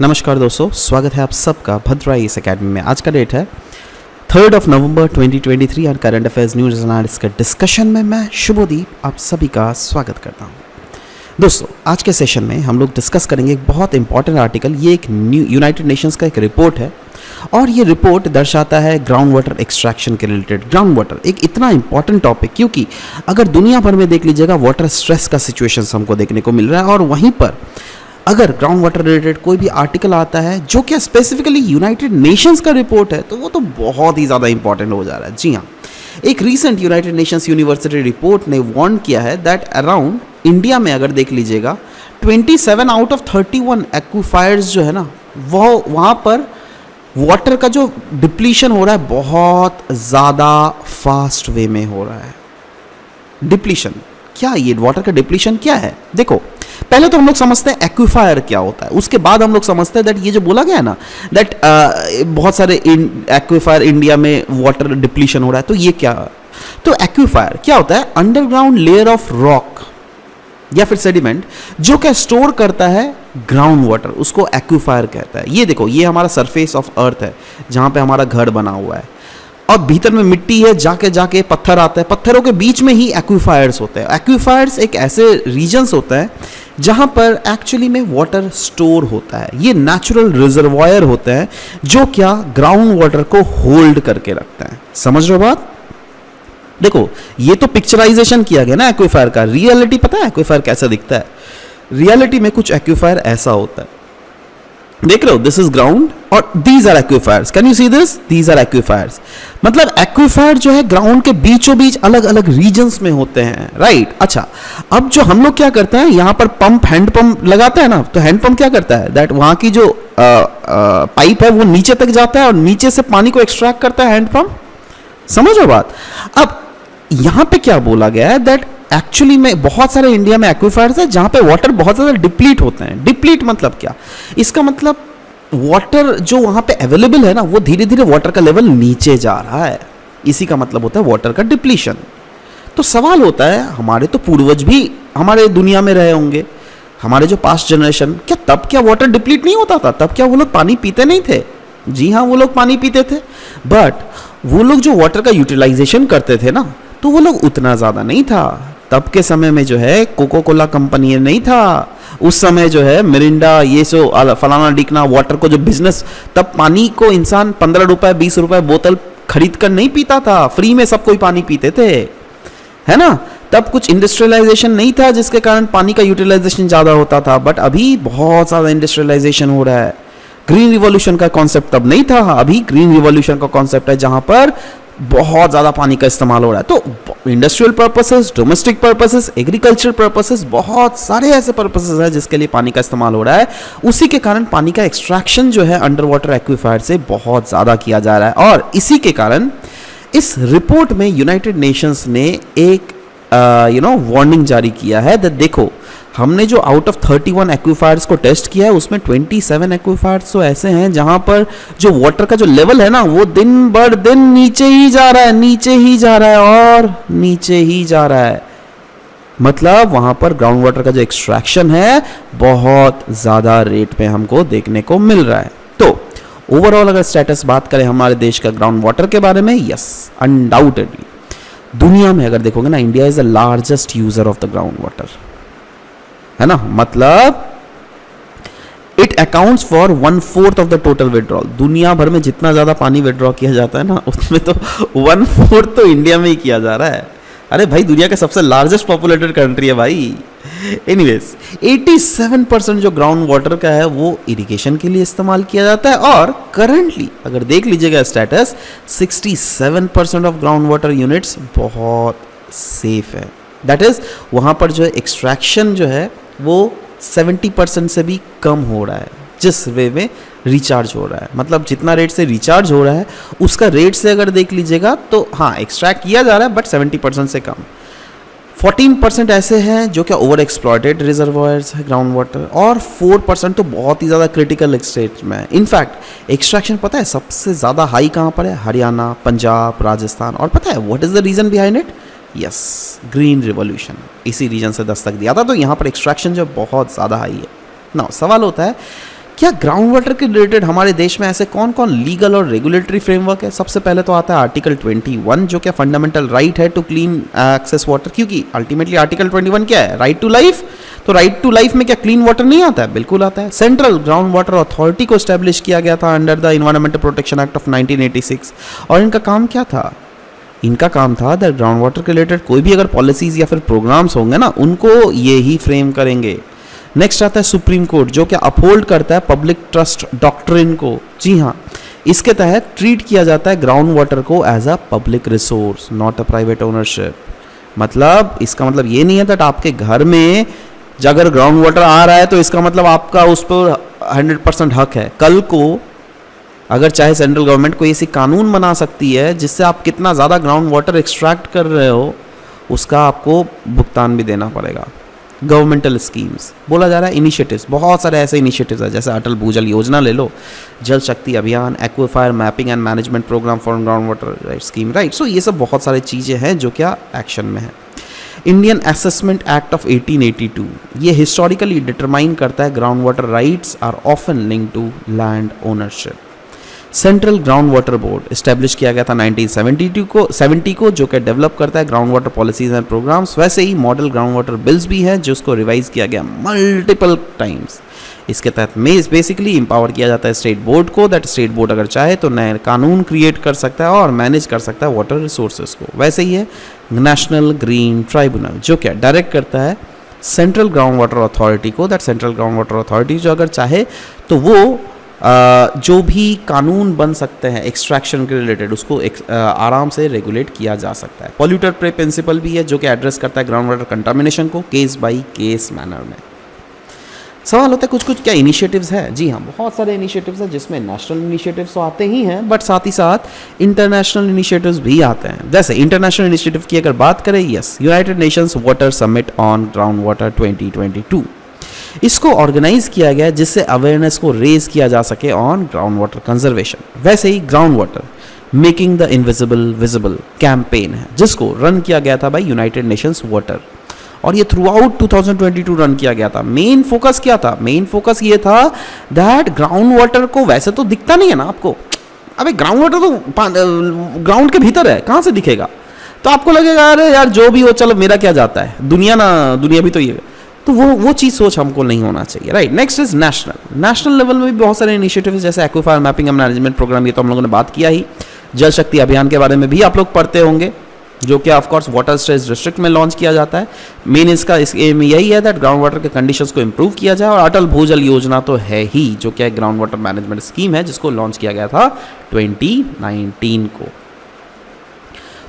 नमस्कार दोस्तों, स्वागत है आप सबका भद्रा इस अकेडमी में। आज का डेट है 3 नवंबर 2023 और करंट अफेयर्स न्यूज एनालिसिस के डिस्कशन में मैं शुभदीप आप सभी का स्वागत करता हूं। दोस्तों, आज के सेशन में हम लोग डिस्कस करेंगे एक बहुत इंपॉर्टेंट आर्टिकल। ये एक यूनाइटेड नेशंस का एक रिपोर्ट है और ये रिपोर्ट दर्शाता है ग्राउंड वाटर एक्सट्रैक्शन के रिलेटेड। ग्राउंड वाटर एक इतना इंपॉर्टेंट टॉपिक, क्योंकि अगर दुनिया भर में देख लीजिएगा वाटर स्ट्रेस का सिचुएशन हमको देखने को मिल रहा है, और वहीं पर अगर ग्राउंड वाटर रिलेटेड कोई भी आर्टिकल आता है जो क्या स्पेसिफिकली यूनाइटेड नेशंस का रिपोर्ट है, तो वो तो बहुत ही ज़्यादा इंपॉर्टेंट हो जा रहा है। जी हाँ, एक recent United Nations university report ने वार्न किया है दैट अराउंड इंडिया में अगर देख लीजिएगा 27 आउट ऑफ 31 एक्विफायर्स जो है ना, वो वहाँ पर वाटर का जो डिप्लीशन हो रहा है बहुत ज़्यादा फास्ट वे में हो रहा है। डिप्लीशन क्या, ये वाटर का डिप्लीशन क्या है? देखो, पहले तो हम लोग समझते हैं एक्विफायर क्या होता है, उसके बाद हम लोग समझते हैं दैट ये जो बोला गया है ना दैट बहुत सारे एक्विफायर इंडिया में वाटर डिप्लीशन हो रहा है, तो ये क्या? तो एक्विफायर क्या होता है? अंडरग्राउंड लेयर ऑफ रॉक या फिर सेडिमेंट जो क्या स्टोर करता है ग्राउंड वाटर, उसको एक्विफायर कहता है। ये देखो, ये हमारा सरफेस ऑफ अर्थ है जहां पे हमारा घर बना हुआ है और भीतर में मिट्टी है, जाके जाके पत्थर आता है, पत्थरों के बीच में ही एक्विफायर्स होते हैं। एक्विफायर्स एक ऐसे रीजन्स होता है जहां पर एक्चुअली में वाटर स्टोर होता है। ये नेचुरल रिजर्वायर होते हैं जो क्या ग्राउंड वाटर को होल्ड करके रखता है। समझ रहे हो बात? देखो, ये तो पिक्चराइजेशन किया गया ना एक्विफायर का। रियलिटी पता है एक्विफायर कैसा दिखता है? रियलिटी में कुछ एक्विफायर ऐसा होता है, देख रहे हो, दिस इज ग्राउंड और these are aquifers. Can you see this? These are aquifers. मतलब एक्विफायर जो है ग्राउंड के बीचों बीच अलग अलग रीजन्स में होते हैं, राइट? अच्छा, अब जो हम लोग क्या करते हैं, यहां पर पंप, हैंड पंप लगाते हैं ना, तो हैंड पंप क्या करता है दैट वहां की जो पाइप है वो नीचे तक जाता है और नीचे से पानी को एक्सट्रैक्ट करता है हैंड पंप। समझ रहे बात? अब यहां पे क्या बोला गया है दैट एक्चुअली में बहुत सारे इंडिया में एक्विफायर्स है जहां पे वाटर बहुत ज्यादा डिप्लीट होते हैं। डिप्लीट मतलब क्या? इसका मतलब वाटर जो वहां पे अवेलेबल है ना, वो धीरे धीरे वाटर का लेवल नीचे जा रहा है। इसी का मतलब होता है वाटर का डिप्लीशन। तो सवाल होता है, हमारे तो पूर्वज भी हमारे दुनिया में रहे होंगे, हमारे जो पास्ट जनरेशन, क्या तब क्या वाटर डिप्लीट नहीं होता था? तब क्या वो लोग पानी पीते नहीं थे? जी हाँ, वो लोग पानी पीते थे, बट वो लोग जो वाटर का यूटिलाइजेशन करते थे ना, तो वो लोग उतना ज्यादा नहीं था। तब के समय में जो है कोको कोला कंपनी नहीं था, उस समय जो है मिरिंडा, ये सो फलाना डिकना वाटर को जो बिजनेस, तब पानी को इंसान 15 रुपए 20 रुपए बोतल खरीद कर नहीं पीता था, फ्री में सब कोई पानी पीते थे, है ना? तब कुछ इंडस्ट्रियलाइजेशन नहीं था जिसके कारण पानी का यूटिलाइजेशन ज्यादा होता था, बट अभी बहुत ज्यादा इंडस्ट्रियलाइजेशन हो रहा है। ग्रीन रिवॉल्यूशन का कॉन्सेप्ट तब नहीं था, अभी ग्रीन रिवॉल्यूशन का कॉन्सेप्ट है जहां पर बहुत ज्यादा पानी का इस्तेमाल हो रहा है। तो industrial purposes, domestic purposes, agriculture purposes, बहुत सारे ऐसे पर्पसेस हैं जिसके लिए पानी का इस्तेमाल हो रहा है। उसी के कारण पानी का एक्सट्रैक्शन जो है अंडर वाटर एक्विफायर से बहुत ज्यादा किया जा रहा है। और इसी के कारण इस रिपोर्ट में यूनाइटेड नेशंस ने एक वार्निंग जारी किया है। देखो, हमने जो आउट ऑफ 31 एक्विफायर्स को टेस्ट किया है उसमें 27 एक्विफायर्स तो ऐसे हैं जहां पर जो वाटर का जो लेवल है ना, वो दिन बर दिन नीचे ही जा रहा है, नीचे ही जा रहा है और नीचे ही जा रहा है। मतलब वहां पर ग्राउंड वाटर का जो एक्सट्रैक्शन है बहुत ज्यादा रेट पे हमको देखने को मिल रहा है। तो ओवरऑल अगर स्टेटस बात करें हमारे देश का ग्राउंड वाटर के बारे में, यस, अनडाउटेडली दुनिया में अगर देखोगे ना, India is the largest user of the ground water, है ना? मतलब it accounts for 1/4 of the total withdrawal. दुनिया भर में जितना ज्यादा पानी विड्रॉ किया जाता है ना, उसमें तो 1/4 तो इंडिया में ही किया जा रहा है। अरे भाई, दुनिया का सबसे लार्जेस्ट पॉपुलेटेड कंट्री है भाई। एनीवेज, 87% जो ग्राउंड वाटर का है वो इरिगेशन के लिए इस्तेमाल किया जाता है। और करंटली अगर देख लीजिएगा status, 67% of ground water units बहुत सेफ है। दैट इज वहां पर जो एक्सट्रैक्शन जो है वो 70% से भी कम हो रहा है, जिस वे में रिचार्ज हो रहा है। मतलब जितना रेट से रिचार्ज हो रहा है उसका रेट से अगर देख लीजिएगा तो हाँ, एक्सट्रैक्ट किया जा रहा है बट 70% से कम। 14% ऐसे हैं जो क्या ओवर एक्सप्लॉयटेड रिजर्वायर्स है ग्राउंड वाटर, और 4% तो बहुत ही ज़्यादा क्रिटिकल स्टेज में है। इनफैक्ट एक्सट्रैक्शन पता है सबसे ज़्यादा हाई कहाँ पर है? हरियाणा, पंजाब, राजस्थान। और पता है what is the reason behind it? Yes, green revolution इसी रीजन से दस्तक दिया था। तो यहाँ पर एक्सट्रैक्शन जो बहुत ज़्यादा हाई है ना। सवाल होता है क्या ग्राउंड वाटर के रिलेटेड हमारे देश में ऐसे कौन कौन लीगल और रेगुलेटरी फ्रेमवर्क है? सबसे पहले तो आता है आर्टिकल 21, जो क्या फंडामेंटल राइट है टू क्लीन एक्सेस वाटर, क्योंकि अल्टीमेटली आर्टिकल 21 क्या है? Right to life. तो राइट टू लाइफ में क्या क्लीन वाटर नहीं आता है? बिल्कुल आता है। सेंट्रल ग्राउंड वाटर अथॉरिटी को स्टैब्लिश किया गया था under the environmental protection act of 1986। और इनका काम क्या था? इनका काम था दैट ग्राउंड वाटर के रिलेटेड कोई भी अगर पॉलिसीज या फिर प्रोग्राम्स होंगे ना, उनको ये ही फ्रेम करेंगे। नेक्स्ट आता है सुप्रीम कोर्ट, जो क्या अपहोल्ड करता है पब्लिक ट्रस्ट डॉक्ट्रिन को। जी हाँ, इसके तहत ट्रीट किया जाता है ग्राउंड वाटर को as a public resource, not a private ownership. मतलब इसका मतलब ये नहीं है दैट आपके घर में अगर ग्राउंड वाटर आ रहा है तो इसका मतलब आपका उस पर 100% हक है। कल को अगर चाहे सेंट्रल गवर्नमेंट कोई ऐसी कानून बना सकती है जिससे आप कितना ज़्यादा ग्राउंड वाटर एक्सट्रैक्ट कर रहे हो उसका आपको भुगतान भी देना पड़ेगा। गवर्नमेंटल स्कीम्स बोला जा रहा है, इनिशिएटिव्स, बहुत सारे ऐसे इनिशिएटिव्स हैं, जैसे अटल भूजल योजना ले लो, Jal Shakti Abhiyan, aquifer mapping and management program for ground water scheme, right. So ये सब बहुत सारी चीज़ें हैं जो क्या एक्शन में है। इंडियन असेसमेंट एक्ट ऑफ 1882 ये हिस्टोरिकली डिटरमाइन करता है ground water rights are often linked to land ownership. Central ground water board establish किया गया था 1970 को, जो कि डेवलप करता है ground water policies and programmes. वैसे ही मॉडल ग्राउंड वाटर बिल्स भी हैं जिसको रिवाइज किया गया मल्टीपल टाइम्स। इसके तहत बेसिकली इंपावर किया जाता है स्टेट बोर्ड को, दैट स्टेट बोर्ड अगर चाहे तो नए कानून क्रिएट कर सकता है और मैनेज कर सकता है वाटर रिसोर्सेज को। वैसे ही है नेशनल ग्रीन ट्राइब्यूनल, जो क्या डायरेक्ट करता है सेंट्रल ग्राउंड वाटर अथॉरिटी को, that central ground water authority जो अगर चाहे तो वो जो भी कानून बन सकते हैं एक्सट्रैक्शन के रिलेटेड उसको आराम से रेगुलेट किया जा सकता है। पॉल्यूटर पे प्रिंसिपल भी है जो कि एड्रेस करता है ग्राउंड वाटर कंटामिनेशन को केस बाय केस मैनर में। सवाल होता है कुछ कुछ क्या इनिशिएटिव्स है? जी हाँ, बहुत सारे इनिशिएटिव्स हैं जिसमें नेशनल इनिशिएटिव्स तो आते ही हैं बट साथ ही साथ इंटरनेशनल इनिशिएटिव्स भी आते हैं। जैसे इंटरनेशनल इनिशिएटिव की अगर बात करें, yes, United Nations water summit on ground water 2022, इसको ऑर्गेनाइज किया गया जिससे अवेयरनेस को रेज किया जा सके ऑन ग्राउंड वाटर कंजर्वेशन। वैसे ही ground water making the invisible visible campaign है जिसको रन किया गया था बाय यूनाइटेड नेशंस वाटर, और ये थ्रू आउट 2022 रन किया गया था। मेन फोकस क्या था? मेन फोकस ये था दैट ग्राउंड वाटर को वैसे तो दिखता नहीं है ना आपको, अबे ग्राउंड वाटर तो ग्राउंड के भीतर है, कहाँ से दिखेगा? तो आपको लगेगा अरे यार जो भी हो चलो मेरा क्या जाता है, दुनिया भी तो ये, तो वो चीज़ सोच हमको नहीं होना चाहिए, right. Next is national level में भी बहुत सारे इनिशिएटिव्स जैसे aquifer mapping and management programme, ये तो हम लोगों ने बात किया ही। जल शक्ति अभियान के बारे में भी आप लोग पढ़ते होंगे जो कि of course water stress district में लॉन्च किया जाता है। मेन इसका एम यही है दैट ग्राउंड वाटर के कंडीशंस को इंप्रूव किया जाए। और अटल भूजल योजना तो है ही जो कि ग्राउंड वाटर मैनेजमेंट स्कीम है जिसको लॉन्च किया गया था 2019 को।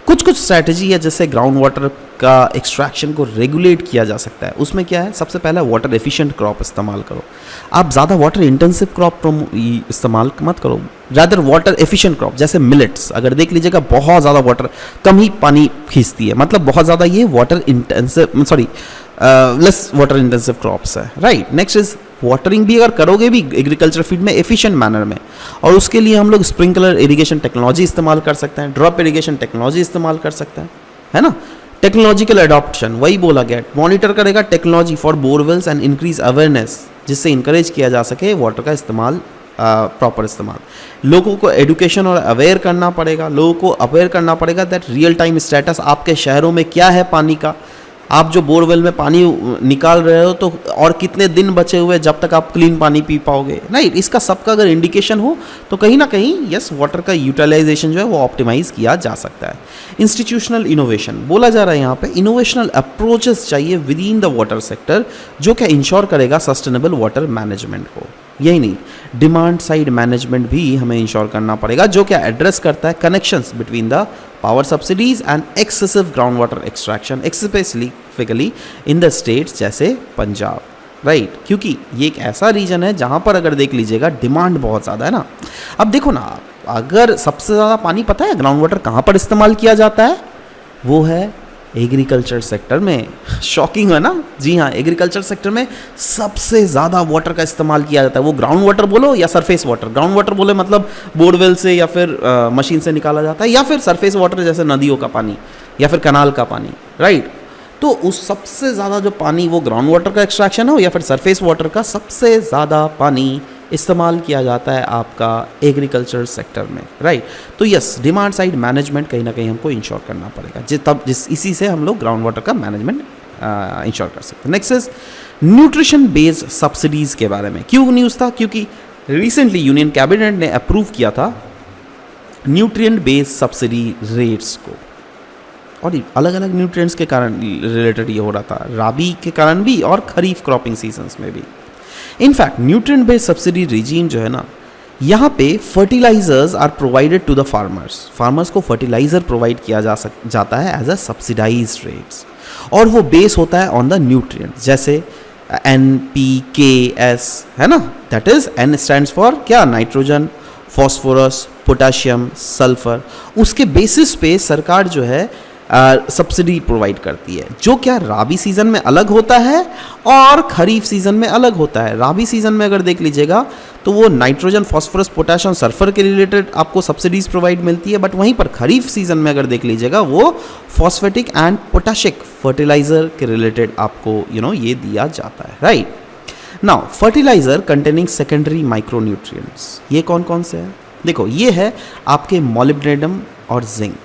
कुछ स्ट्रैटेजी है जिससे ग्राउंड वाटर का एक्सट्रैक्शन को रेगुलेट किया जा सकता है। उसमें क्या है? सबसे पहला वाटर एफिशिएंट क्रॉप इस्तेमाल करो। आप ज़्यादा वाटर इंटेंसिव क्रॉप इस्तेमाल मत करो, रादर वाटर एफिशिएंट क्रॉप जैसे मिलेट्स अगर देख लीजिएगा बहुत ज़्यादा वाटर कम ही पानी खींचती है, मतलब बहुत ज़्यादा ये water intensive less water intensive crops है, राइट। नेक्स्ट इज वाटरिंग भी अगर करोगे भी एग्रीकल्चर फील्ड में एफिशिएंट मैनर में, और उसके लिए हम लोग स्प्रिंकलर इरिगेशन टेक्नोलॉजी इस्तेमाल कर सकते हैं, ड्रॉप इरिगेशन टेक्नोलॉजी इस्तेमाल कर सकते हैं, है ना। टेक्नोलॉजिकल एडॉप्शन वही बोला गया, मॉनिटर करेगा technology for borewells and increase awareness जिससे इंकरेज किया जा सके वाटर का इस्तेमाल, प्रॉपर इस्तेमाल। लोगों को एडुकेशन और अवेयर करना पड़ेगा, लोगों को अवेयर करना पड़ेगा दैट रियल टाइम स्टेटस आपके शहरों में क्या है पानी का, आप जो बोरवेल में पानी निकाल रहे हो तो और कितने दिन बचे हुए जब तक आप क्लीन पानी पी पाओगे, राइट। इसका सबका अगर इंडिकेशन हो तो कहीं ना कहीं यस वाटर का यूटिलाइजेशन जो है वो ऑप्टिमाइज किया जा सकता है। इंस्टीट्यूशनल इनोवेशन बोला जा रहा है यहाँ पे, इनोवेशनल अप्रोचेस चाहिए with in the water sector जो क्या इंश्योर करेगा सस्टेनेबल वाटर मैनेजमेंट को। यही नहीं, डिमांड साइड मैनेजमेंट भी हमें इंश्योर करना पड़ेगा जो क्या एड्रेस करता है connections between the power subsidies and excessive ground water extraction specifically in the states जैसे पंजाब, राइट। क्योंकि ये एक ऐसा रीजन है जहाँ पर अगर देख लीजिएगा डिमांड बहुत ज़्यादा है ना। अब देखो ना, अगर सबसे ज़्यादा पानी पता है ग्राउंड वाटर कहाँ पर इस्तेमाल किया जाता है, वो है एग्रीकल्चर सेक्टर में। शॉकिंग है ना? जी हाँ, एग्रीकल्चर सेक्टर में सबसे ज़्यादा वाटर का इस्तेमाल किया जाता है। वो ग्राउंड वाटर बोलो या सरफेस वाटर, ग्राउंड वाटर बोले मतलब बोरवेल से या फिर मशीन से निकाला जाता है, या फिर सरफेस वाटर जैसे नदियों का पानी या फिर कनाल का पानी, राइट। तो उस सबसे ज़्यादा जो पानी वो ग्राउंड वाटर का एक्सट्रैक्शन हो या फिर सरफेस वाटर का, सबसे ज़्यादा पानी इस्तेमाल किया जाता है आपका एग्रीकल्चर सेक्टर में, राइट। तो यस, डिमांड साइड मैनेजमेंट कहीं ना कहीं हमको इंश्योर करना पड़ेगा, इसी से हम लोग ग्राउंड वाटर का मैनेजमेंट इंश्योर कर सकते हैं। Next is nutrition based subsidies के बारे में क्यों न्यूज़ था, क्योंकि रिसेंटली यूनियन कैबिनेट ने अप्रूव किया था न्यूट्रिएंट बेस्ड सब्सिडी रेट्स को, और अलग अलग न्यूट्रिएंट्स के कारण रिलेटेड ये हो रहा था, राबी के कारण भी और खरीफ क्रॉपिंग सीजन्स में भी। In fact nutrient based subsidy regime जो है ना, यहाँ पे fertilisers are provided to the farmers को फर्टिलाइजर प्रोवाइड किया जाता है एज अ सब्सिडाइज रेट्स, और वो बेस होता है ऑन द न्यूट्रिएंट्स, जैसे NPKS है ना, that is N stands for क्या, नाइट्रोजन, फॉस्फोरस, पोटाशियम, सल्फर। उसके बेसिस पे सरकार जो है सब्सिडी प्रोवाइड करती है, जो क्या राबी सीज़न में अलग होता है और खरीफ सीज़न में अलग होता है। राबी सीज़न में अगर देख लीजिएगा तो वो नाइट्रोजन, फॉस्फोरस, पोटाशियम, सल्फर के रिलेटेड आपको सब्सिडीज प्रोवाइड मिलती है, बट वहीं पर खरीफ सीज़न में अगर देख लीजिएगा वो फॉस्फेटिक एंड पोटाशिक फर्टिलाइजर के रिलेटेड आपको ये दिया जाता है, right. Now fertiliser containing secondary micronutrients, ये कौन कौन से हैं? देखो, ये है आपके मॉलिब्डेनम और जिंक।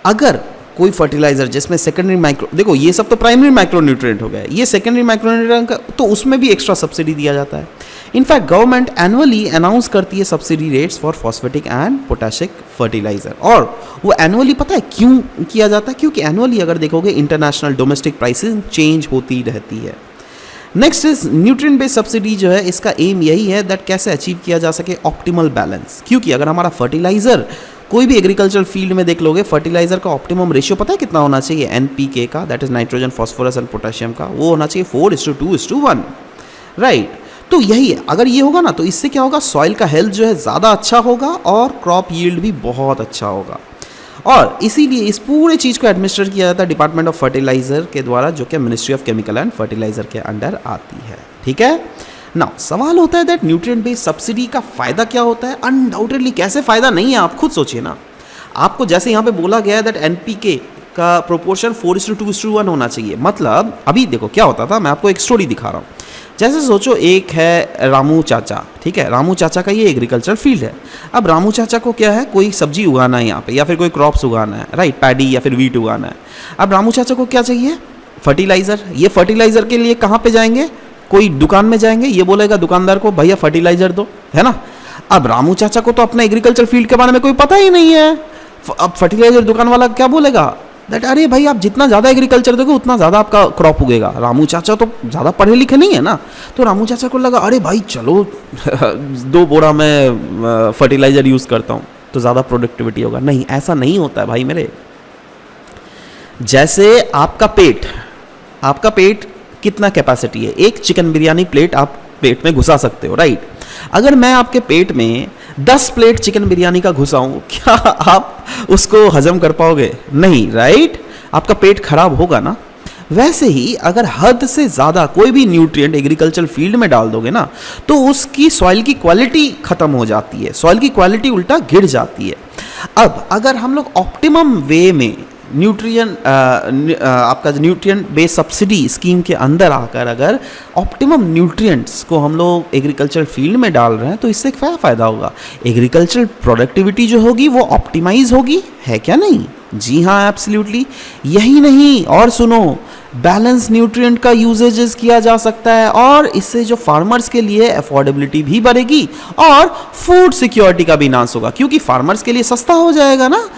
अगर कोई फर्टिलाइजर जिसमें सेकेंडरी देखो ये सब तो प्राइमरी माइक्रोन्यूट्रिएंट हो गए, ये सेकेंडरी माइक्रोन्यूट्रिएंट का तो उसमें भी एक्स्ट्रा सब्सिडी दिया जाता है। इनफैक्ट गवर्नमेंट एनुअली अनाउंस करती है subsidy rates for phosphatic and potassic fertilizer, और वो एनुअली पता है क्यों किया जाता है? क्योंकि एनुअली अगर देखोगे इंटरनेशनल डोमेस्टिक प्राइसिंग चेंज होती रहती है। Next is nutrient based subsidy जो है, इसका एम यही है दैट कैसे अचीव किया जा सके ऑप्टिमल बैलेंस, क्योंकि अगर हमारा फर्टिलाइजर कोई भी एग्रीकल्चर फील्ड में देख लोगे, फर्टिलाइजर का ऑप्टिमम रेशियो पता है कितना होना चाहिए? NPK का, that is nitrogen, phosphorus and potassium का, वो होना चाहिए 4:2:1, राइट। तो यही है, अगर ये होगा ना तो इससे क्या होगा, सॉइल का हेल्थ जो है ज़्यादा अच्छा होगा और क्रॉप यील्ड भी बहुत अच्छा होगा। और इसीलिए इस पूरे चीज़ को एडमिनिस्टर किया जाता है डिपार्टमेंट ऑफ फर्टिलाइजर के द्वारा, जो कि ministry of chemical and fertiliser के अंडर आती है, ठीक है। नाउ सवाल होता है दैट न्यूट्रिएंट बेस्ड सब्सिडी का फायदा क्या होता है? अनडाउटेडली कैसे फायदा नहीं है, आप खुद सोचिए ना। आपको जैसे यहाँ पे बोला गया है दैट NPK का प्रोपोर्शन 4:2:1 होना चाहिए, मतलब अभी देखो क्या होता था, मैं आपको एक स्टोरी दिखा रहा हूँ। जैसे सोचो एक है रामू चाचा, ठीक है, रामू चाचा का ये एग्रीकल्चर फील्ड है। अब रामू चाचा को क्या है, कोई सब्जी उगाना है यहाँ पे, या फिर कोई क्रॉप्स उगाना है, राइट, पैडी या फिर वीट उगाना है। अब रामू चाचा को क्या चाहिए? फर्टिलाइजर। ये फर्टिलाइजर के लिए कहाँ पे जाएंगे? कोई दुकान में जाएंगे, ये बोलेगा दुकानदार को भैया फर्टिलाइजर दो, है ना। अब रामू चाचा को तो अपना एग्रीकल्चर फील्ड के बारे में कोई पता ही नहीं है। अब फर्टिलाइजर दुकान वाला क्या बोलेगा दैट अरे भाई आप जितना ज़्यादा एग्रीकल्चर दोगे उतना ज़्यादा आपका क्रॉप उगेगा। रामू चाचा तो ज़्यादा पढ़े लिखे नहीं है ना, तो रामू चाचा को लगा अरे भाई चलो 2 बोरा में फर्टिलाइजर यूज़ करता हूँ तो ज़्यादा प्रोडक्टिविटी होगा। नहीं, ऐसा नहीं होता है भाई मेरे। जैसे आपका पेट कितना कैपेसिटी है, एक चिकन बिरयानी प्लेट आप पेट में घुसा सकते हो, राइट। अगर मैं आपके पेट में 10 प्लेट चिकन बिरयानी का घुसाऊं, क्या आप उसको हजम कर पाओगे? नहीं, राइट, आपका पेट खराब होगा ना। वैसे ही अगर हद से ज़्यादा कोई भी न्यूट्रिएंट एग्रीकल्चर फील्ड में डाल दोगे ना तो उसकी सॉइल की क्वालिटी खत्म हो जाती है, सॉइल की क्वालिटी उल्टा गिर जाती है। अब अगर हम लोग ऑप्टिमम वे में आपका न्यूट्रिएंट बेस्ड सब्सिडी स्कीम के अंदर आकर अगर ऑप्टिमम न्यूट्रिएंट्स को हम लोग एग्रीकल्चर फील्ड में डाल रहे हैं तो इससे क्या फ़ायदा होगा? एग्रीकल्चर प्रोडक्टिविटी जो होगी वो ऑप्टिमाइज होगी, है क्या नहीं? जी हाँ, एब्सोल्युटली। यही नहीं, और सुनो, बैलेंस न्यूट्रिएंट का यूजेजेस किया जा सकता है और इससे जो फार्मर्स के लिए अफोर्डेबिलिटी भी बढ़ेगी और फूड सिक्योरिटी का भी नाश होगा, क्योंकि फार्मर्स के लिए सस्ता हो जाएगा ना,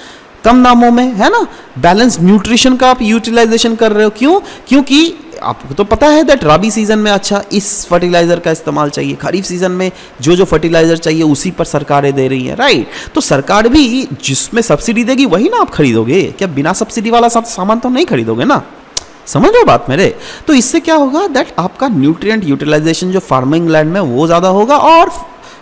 कम दामों में, है ना। बैलेंस न्यूट्रिशन का आप यूटिलाइजेशन कर रहे हो, क्यों? क्योंकि आपको तो पता है दैट राबी सीजन में अच्छा इस फर्टिलाइजर का इस्तेमाल चाहिए, खरीफ सीजन में जो फर्टिलाइजर चाहिए उसी पर सरकारें दे रही हैं, राइट। तो सरकार भी जिसमें सब्सिडी देगी वही ना आप खरीदोगे, क्या बिना सब्सिडी वाला सामान तो नहीं खरीदोगे ना। समझ रहे हो बात मेरे? तो इससे क्या होगा दैट आपका न्यूट्रिएंट यूटिलाइजेशन जो फार्मिंग लैंड में वो ज़्यादा होगा और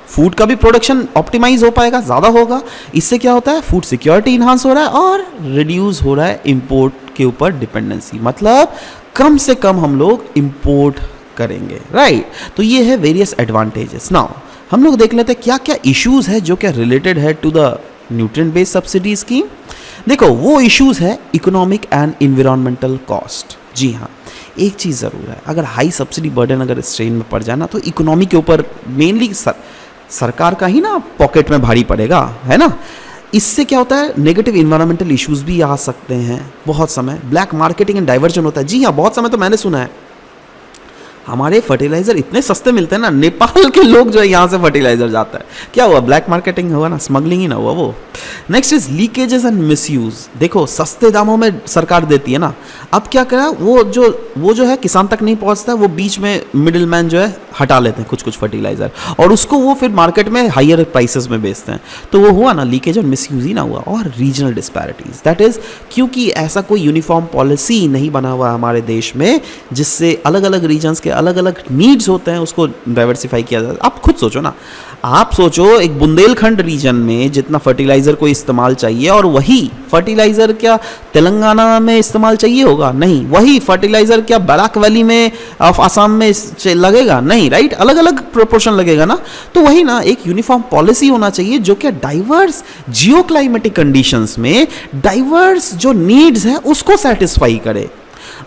फूड का भी प्रोडक्शन ऑप्टिमाइज हो पाएगा, ज़्यादा होगा। इससे क्या होता है, फूड सिक्योरिटी इन्हांस हो रहा है और रिड्यूस हो रहा है इंपोर्ट के ऊपर डिपेंडेंसी, मतलब कम से कम हम लोग इंपोर्ट करेंगे, राइट। तो ये है वेरियस एडवांटेजेस। नाउ हम लोग देख लेते हैं क्या क्या इश्यूज है जो क्या रिलेटेड है to the nutrient based subsidy scheme. देखो, वो इश्यूज है इकोनॉमिक एंड इन्वायरमेंटल कॉस्ट। जी हाँ, एक चीज़ ज़रूर है, अगर हाई सब्सिडी बर्डन अगर स्ट्रेन में पड़ जाए ना तो इकोनॉमी के ऊपर मेनली सरकार का ही ना पॉकेट में भारी पड़ेगा, है ना। इससे क्या होता है, नेगेटिव इन्वायरमेंटल इश्यूज भी आ सकते हैं। बहुत समय ब्लैक मार्केटिंग एंड डाइवर्जन होता है। जी हाँ, बहुत समय तो मैंने सुना है हमारे फर्टिलाइजर इतने सस्ते मिलते हैं ना, नेपाल के लोग जो है यहाँ से फर्टिलाइजर जाता है। क्या हुआ, ब्लैक मार्केटिंग हुआ ना, स्मगलिंग ही ना हुआ वो। Next is leakages and misuse. देखो सस्ते दामों में सरकार देती है ना, अब क्या करा, वो जो है किसान तक नहीं पहुँचता, वो बीच में मिडिल मैन जो है हटा लेते हैं कुछ फर्टिलाइजर, और उसको वो फिर मार्केट में हायर प्राइसेस में बेचते हैं। तो वो हुआ ना, लीकेज और मिसयूज ही ना हुआ। और रीजनल डिस्पैरिटीज, दैट इज क्योंकि ऐसा कोई यूनिफॉर्म पॉलिसी नहीं बना हुआ हमारे देश में, जिससे अलग अलग रीजन्स के अलग अलग नीड्स होते हैं उसको डाइवर्सिफाई किया जाता है। आप खुद सोचो ना, आप सोचो एक बुंदेलखंड रीजन में जितना फर्टिलाइजर को इस्तेमाल चाहिए, और वही फर्टिलाइजर क्या तेलंगाना में इस्तेमाल चाहिए होगा? नहीं। वही फर्टिलाइजर क्या बराक वैली में आसाम में लगेगा? नहीं, राइट। अलग अलग प्रोपोर्शन लगेगा ना। तो वही ना, एक यूनिफॉर्म पॉलिसी होना चाहिए जो कि डाइवर्स जियो क्लाइमेटिक कंडीशंस में डाइवर्स जो नीड्स है उसको सेटिस्फाई करे।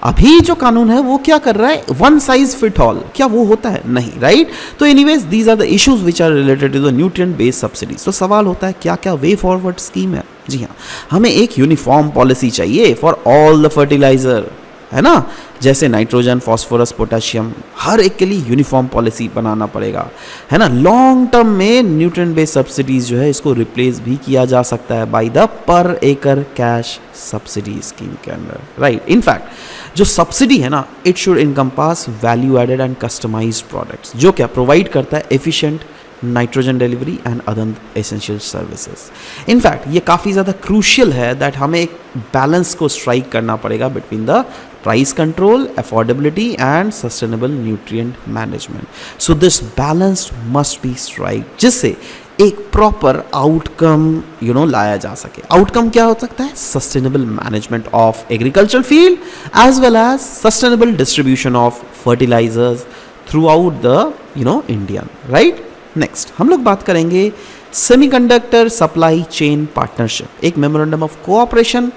अभी जो कानून है वो क्या कर रहा है, वन साइज फिट ऑल। क्या वो होता है? नहीं, राइट। तो anyways these are the issues which are related to the nutrient based subsidies. तो सवाल होता है क्या क्या वे फॉरवर्ड स्कीम है? जी हाँ, हमें एक यूनिफॉर्म पॉलिसी चाहिए फॉर ऑल द फर्टिलाइजर, है ना। जैसे नाइट्रोजन, फास्फोरस, पोटेशियम, हर एक के लिए यूनिफॉर्म पॉलिसी बनाना पड़ेगा, है ना। लॉन्ग टर्म में न्यूट्रिएंट बेस्ड सब्सिडीज जो है इसको रिप्लेस भी किया जा सकता है बाय द पर एकड़ कैश सब्सिडी स्कीम के अंदर, राइट। इनफैक्ट जो सब्सिडी है ना, it should encompass value added and customised products, जो क्या प्रोवाइड करता है efficient nitrogen delivery and other essential services. In fact ये काफ़ी ज़्यादा क्रूशियल है दैट हमें एक बैलेंस को स्ट्राइक करना पड़ेगा between the price control, affordability and sustainable nutrient management. So this balance must be strike, जिससे एक प्रॉपर आउटकम लाया जा सके। आउटकम क्या हो सकता है? Sustainable management of agriculture field as well as sustainable distribution of fertilisers throughout the Indian, right. Next हम लोग बात करेंगे सेमीकंडक्टर सप्लाई चेन पार्टनरशिप। एक मेमोरेंडम ऑफ कोऑपरेशन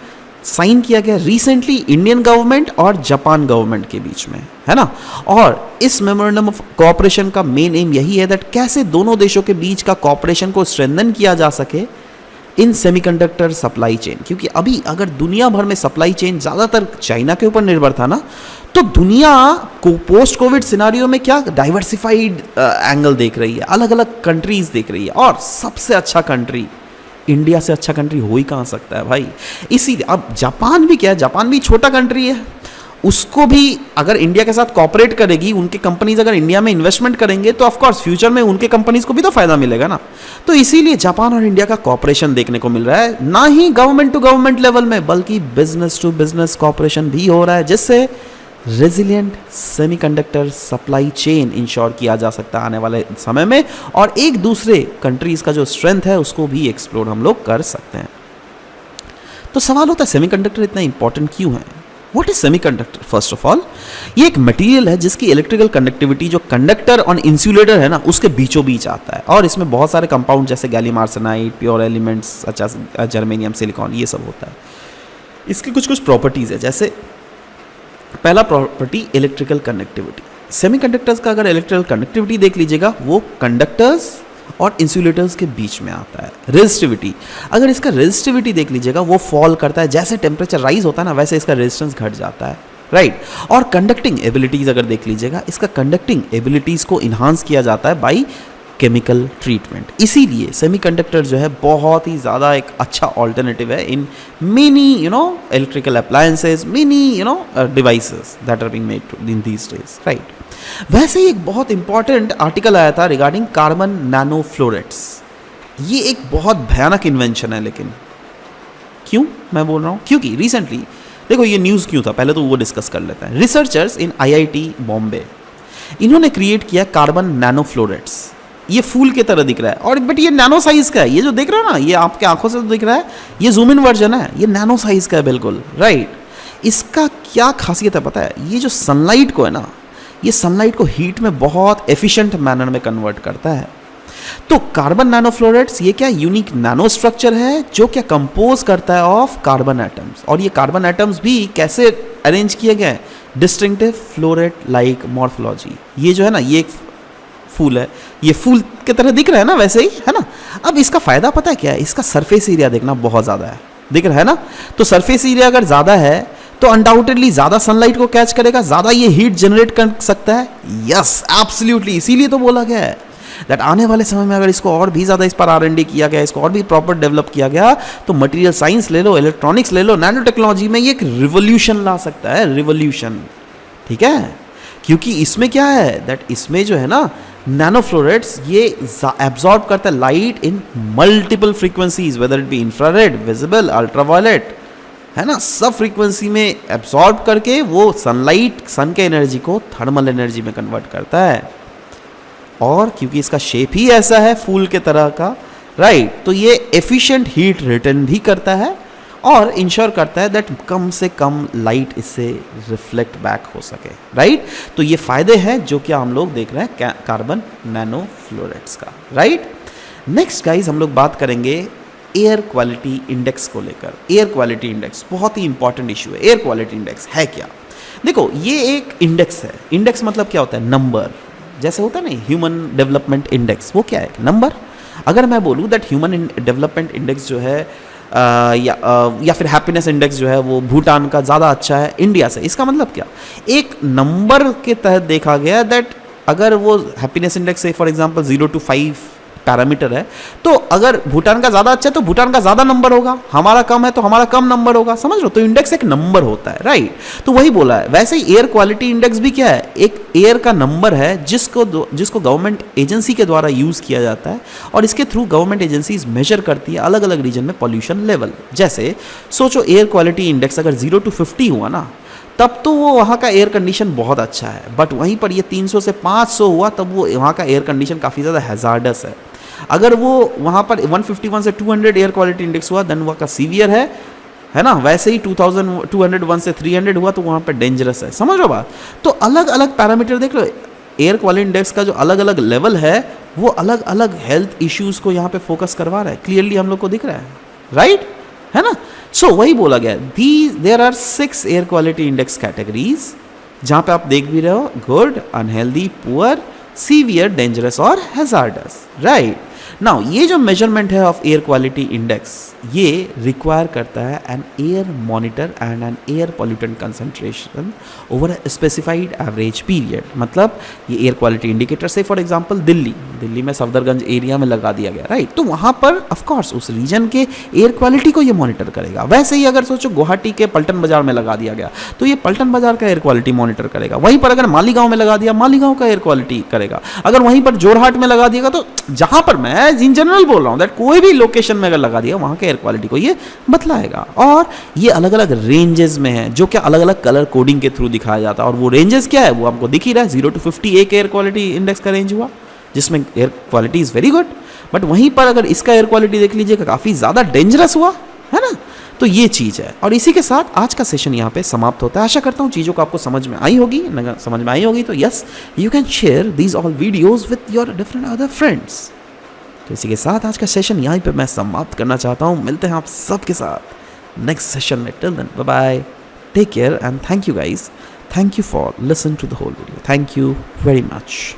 साइन किया गया रिसेंटली इंडियन गवर्नमेंट और जापान गवर्नमेंट के बीच में, है ना। और इस मेमोरेंडम ऑफ कोऑपरेशन का मेन एम यही है दैट कैसे दोनों देशों के बीच का कोऑपरेशन को स्ट्रेंथन किया जा सके इन सेमीकंडक्टर सप्लाई चेन। क्योंकि अभी अगर दुनिया भर में सप्लाई चेन ज़्यादातर चाइना के ऊपर निर्भर था ना, तो दुनिया को पोस्ट कोविड सिनारियो में क्या डाइवर्सिफाइड एंगल देख रही है, अलग अलग कंट्रीज देख रही है। और सबसे अच्छा कंट्री, इंडिया से अच्छा कंट्री हो ही कहाँ सकता है भाई। इसीलिए अब जापान भी क्या है, जापान भी छोटा कंट्री है, उसको भी अगर इंडिया के साथ कॉपरेट करेगी, उनके कंपनीज अगर इंडिया में इन्वेस्टमेंट करेंगे तो ऑफकोर्स फ्यूचर में उनके कंपनीज को भी तो फायदा मिलेगा ना। तो इसीलिए जापान और इंडिया का कॉपरेशन देखने को मिल रहा है, ना ही गवर्नमेंट टू गवर्नमेंट लेवल में बल्कि बिजनेस टू बिजनेस कॉपरेशन भी हो रहा है, जिससे resilient semiconductor supply chain ensure किया जा सकता है आने वाले समय में, और एक दूसरे कंट्रीज का जो स्ट्रेंथ है उसको भी एक्सप्लोर हम लोग कर सकते हैं। तो सवाल होता है सेमीकंडक्टर इतना इंपॉर्टेंट क्यों है? What is semiconductor? First of all ये एक मटेरियल है जिसकी इलेक्ट्रिकल कंडक्टिविटी जो कंडक्टर और इंसुलेटर है ना उसके बीचों बीच आता है, और इसमें बहुत सारे कंपाउंड जैसे gallium arsenide, pure elements such as germanium, silicon, ये सब होता है। इसकी कुछ प्रॉपर्टीज है, जैसे पहला प्रॉपर्टी इलेक्ट्रिकल कनेक्टिविटी। सेमीकंडक्टर्स का अगर इलेक्ट्रिकल कनेक्टिविटी देख लीजिएगा वो कंडक्टर्स और इंसुलेटर्स के बीच में आता है। रेजिस्टिविटी, अगर इसका रेजिस्टिविटी देख लीजिएगा वो फॉल करता है, जैसे टेम्परेचर राइज होता है ना वैसे इसका रेजिस्टेंस घट जाता है, राइट। और कंडक्टिंग एबिलिटीज अगर देख लीजिएगा, इसका कंडक्टिंग एबिलिटीज को इन्हांस किया जाता है बाई केमिकल ट्रीटमेंट। इसीलिए सेमीकंडक्टर जो है बहुत ही ज़्यादा एक अच्छा ऑल्टरनेटिव है in many electrical appliances, many devices that are being made in these days, right. वैसे ही एक बहुत इंपॉर्टेंट आर्टिकल आया था रिगार्डिंग कार्बन नैनो फ्लोरेट्स। ये एक बहुत भयानक इन्वेंशन है, लेकिन क्यों मैं बोल रहा हूँ? क्योंकि रिसेंटली देखो ये न्यूज़ क्यों था, पहले तो वो डिस्कस कर लेते हैं। रिसर्चर्स इन IIT बॉम्बे, इन्होंने क्रिएट किया कार्बन नैनो फ्लोरेट्स। ये फूल की तरह दिख रहा है, और बट ये नैनो साइज का है। ये जो दिख रहा है ना, ये आपके आंखों से तो दिख रहा है, ये जूम इन वर्जन है, ये नैनो साइज का है बिल्कुल, राइट। इसका क्या खासियत है पता है? ये जो सनलाइट को है ना, ये सनलाइट को हीट में बहुत एफिशिएंट मैनर में कन्वर्ट करता है। तो कार्बन नैनो फ्लोरेट्स ये क्या यूनिक नैनो स्ट्रक्चर है जो क्या कंपोज करता है ऑफ कार्बन एटम्स, और ये कार्बन एटम्स भी कैसे अरेंज किए गए हैं? Distinctive floret like morphology. ये जो है ना, ये एक फूल है, ये फूल की तरह दिख रहा है ना, वैसे ही है ना। अब इसका फ़ायदा पता है क्या है, इसका सरफेस एरिया देखना बहुत ज़्यादा है, दिख रहा है ना। तो सरफेस एरिया अगर ज़्यादा है तो अनडाउटेडली ज़्यादा सनलाइट को कैच करेगा, ज़्यादा ये हीट जनरेट कर सकता है। यस एब्सोल्युटली, इसीलिए तो बोला गया है दैट आने वाले समय में अगर इसको और भी ज़्यादा इस पर R&D किया गया, इसको और भी प्रॉपर डेवलप किया गया, तो मटेरियल साइंस ले लो, इलेक्ट्रॉनिक्स ले लो, नैनो टेक्नोलॉजी में ये एक रिवोल्यूशन ला सकता है, रिवोल्यूशन। ठीक है, क्योंकि इसमें क्या है दैट इसमें जो है ना नैनो फ्लोरेट्स ये एब्जॉर्ब करता है light in multiple frequencies, whether it be infrared, visible, ultraviolet, है ना, सब फ्रीक्वेंसी में एब्जॉर्ब करके वो सनलाइट, सन के एनर्जी को थर्मल एनर्जी में कन्वर्ट करता है। और क्योंकि इसका शेप ही ऐसा है फूल के तरह का, राइट, तो ये एफिशिएंट हीट रिटर्न भी करता है और इंश्योर करता है दैट कम से कम लाइट इससे रिफ्लेक्ट बैक हो सके, राइट। तो ये फायदे हैं जो कि हम लोग देख रहे हैं कार्बन नैनो फ्लोरेट्स का, राइट। नेक्स्ट गाइज हम लोग बात करेंगे एयर क्वालिटी इंडेक्स को लेकर। एयर क्वालिटी इंडेक्स बहुत ही इंपॉर्टेंट इशू है। एयर क्वालिटी इंडेक्स है क्या? देखो, ये एक इंडेक्स है। इंडेक्स मतलब क्या होता है? नंबर। जैसे होता है ना ह्यूमन डेवलपमेंट इंडेक्स, वो क्या है? नंबर। अगर मैं बोलूँ दैट ह्यूमन डेवलपमेंट इंडेक्स जो है या फिर हैप्पीनेस इंडेक्स जो है वो भूटान का ज़्यादा अच्छा है इंडिया से, इसका मतलब क्या? एक नंबर के तहत देखा गया दैट अगर वो हैप्पीनेस इंडेक्स से फॉर एग्जांपल 0 to 5 पैरामीटर है, तो अगर भूटान का ज़्यादा अच्छा है तो भूटान का ज़्यादा नंबर होगा, हमारा कम है तो हमारा कम नंबर होगा, समझ लो। तो इंडेक्स एक नंबर होता है, राइट। तो वही बोला है। वैसे ही एयर क्वालिटी इंडेक्स भी क्या है? एक एयर का नंबर है जिसको गवर्नमेंट एजेंसी के द्वारा यूज़ किया जाता है और इसके थ्रू गवर्नमेंट एजेंसीज मेजर करती है अलग अलग रीजन में पॉल्यूशन लेवल। जैसे सोचो एयर क्वालिटी इंडेक्स अगर 0 to 50 हुआ ना, तब तो वो वहाँ का एयर कंडीशन बहुत अच्छा है, बट वहीं पर ये 300 से 500 हुआ तब वो वहाँ का एयर कंडीशन काफ़ी ज़्यादा हैजार्डस है। अगर वो वहाँ पर 151 से 200 एयर क्वालिटी इंडेक्स हुआ देन वहाँ का सीवियर है ना। वैसे ही 2201 से 300 हुआ तो वहाँ पर डेंजरस है, समझ लो बात। तो अलग अलग पैरामीटर देख लो, एयर क्वालिटी इंडेक्स का जो अलग अलग लेवल है वो अलग अलग हेल्थ इश्यूज़ को यहाँ पे फोकस करवा रहा है, क्लियरली हम लोग को दिख रहा है, राइट, है ना। सो वही बोला गया, there are 6 air quality index categories, जहाँ पे आप देख भी रहे हो, good, unhealthy, poor, severe, dangerous और हैजार्डस, राइट। नाउ ये जो मेजरमेंट है ऑफ एयर क्वालिटी इंडेक्स ये रिक्वायर करता है an air monitor and an air pollutant concentration over a specified average period. मतलब ये एयर क्वालिटी इंडिकेटर से फॉर एग्जांपल दिल्ली में सफदरगंज एरिया में लगा दिया गया, राइट। तो वहाँ पर ऑफ कोर्स उस रीजन के एयर क्वालिटी को ये मॉनिटर करेगा। वैसे ही अगर सोचो गुवाहाटी के पल्टन बाजार में लगा दिया गया तो ये पल्टन बाजार का एयर क्वालिटी मॉनिटर करेगा। वहीं पर अगर मालीगांव में लगा दिया, मालीगांव का एयर क्वालिटी करेगा। अगर वहीं पर जोरहाट में लगा दिएगा, तो जहाँ पर मैं इन जनरल बोल रहा हूँ दैट कोई भी लोकेशन में अगर लगा दिया वहाँ के एयर क्वालिटी को ये बतलाएगा। और ये अलग अलग रेंजेस में है जो क्या अलग अलग कलर कोडिंग के थ्रू दिखाया जाता है। और वो रेंजेस क्या है वो आपको दिख ही रहा है, 0 to 50 एक एयर क्वालिटी इंडेक्स का रेंज हुआ जिसमें air quality is very good. But वहीं पर अगर इसका एयर क्वालिटी देख लीजिएगा काफ़ी ज़्यादा डेंजरस हुआ, है ना। तो ये चीज़ है। और इसी के साथ आज का सेशन यहाँ पे समाप्त होता है। आशा करता हूँ चीज़ों को आपको समझ में आई होगी। अगर समझ में आई होगी तो yes, you can share these all videos with your different other friends. तो इसी के साथ आज का सेशन यहीं पे मैं समाप्त करना चाहता हूँ। मिलते हैं आप सबके साथ नेक्स्ट सेशन में। Till then bye bye, take care and thank you guys. Thank you for listen to the whole video. Thank you very much.